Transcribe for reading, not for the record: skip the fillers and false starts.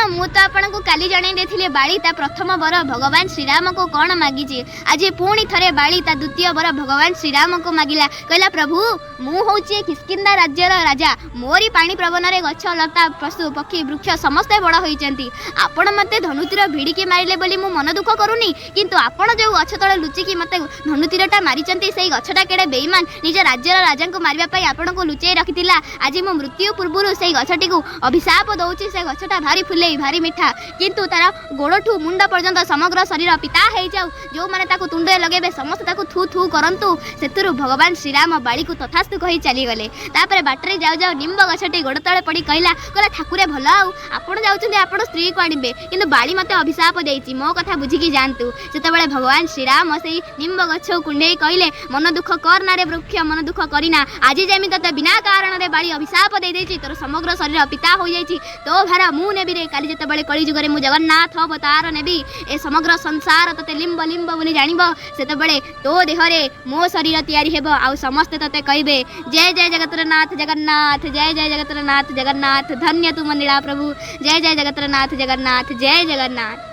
मु तो आपको काली जणाई देथिले बाली ता प्रथम वर भगवान श्रीराम को कौन मागिची आज पुणी थरे बाली ता द्वितीय वर भगवान श्रीराम को मागिला कहला प्रभु मु होची किष्किंधा राज्यर राजा मोरी पानी प्रवन रे गछ लता पशु पक्षी वृक्ष समस्ते बड़ होइचंती आपण मते धनुतीर भिड़िकी मारिले बोली मु मन दुख करूनी किंतु आपण जो गछ तले लुचिकी मते धनुतीरटा मारिचंती सेई गछटा केडे बेईमान निज राज्यर राजा को मारिबा पई आपण को लुचेई रखितिला आज मो मृत्यु पूर्व सेई गछटी को अभिशाप दउची से गछटा भारी फुले भारी मिठा किंतु तार गोड़ठू मुंड पर्यंत समग्र शरीर पिता हो जाऊ जो मैंने ताकू तुंडे लगे समस्त ताकू थू थू करंतु सेतुरु भगवान श्रीराम बाड़ी को तथास्तु कही चलीगले तापर बाटरे जाऊ जाऊ निम्ब गछटी गोड़ तले पड़ी कहला ठाकुरे भल आपण जाउछन्ते आपण स्त्री को आनिबे किंतु बाड़ी मते अभिशाप देइछि मो कथा बुझिकी जानतु सेतबेले भगवान श्रीराम सेई निम्ब गछ कुंडे कहले मन दुख करना रे वृक्ष मन दुख करिना आज जेमि तते बिना कारण रे बाड़ी अभिशाप दे देछि तोर समग्र शरीर पिता हो जाइछि तो भारा मु नेबी रे काली जेतबेले कली जुगरे मु जगन्नाथ अवतार नेबी ए समग्र संसार तते लिंब लिंब बोली जानिबो सेतबेले तो देहरे मो शरीर तैयारी हेबो आ समस्त तते कहबे जय जय जगतनाथ जगन्नाथ जय जय जगतनाथ जगन्नाथ धन्य तुम नीला प्रभु जय जय जगतनाथ जगन्नाथ जय जगन्नाथ।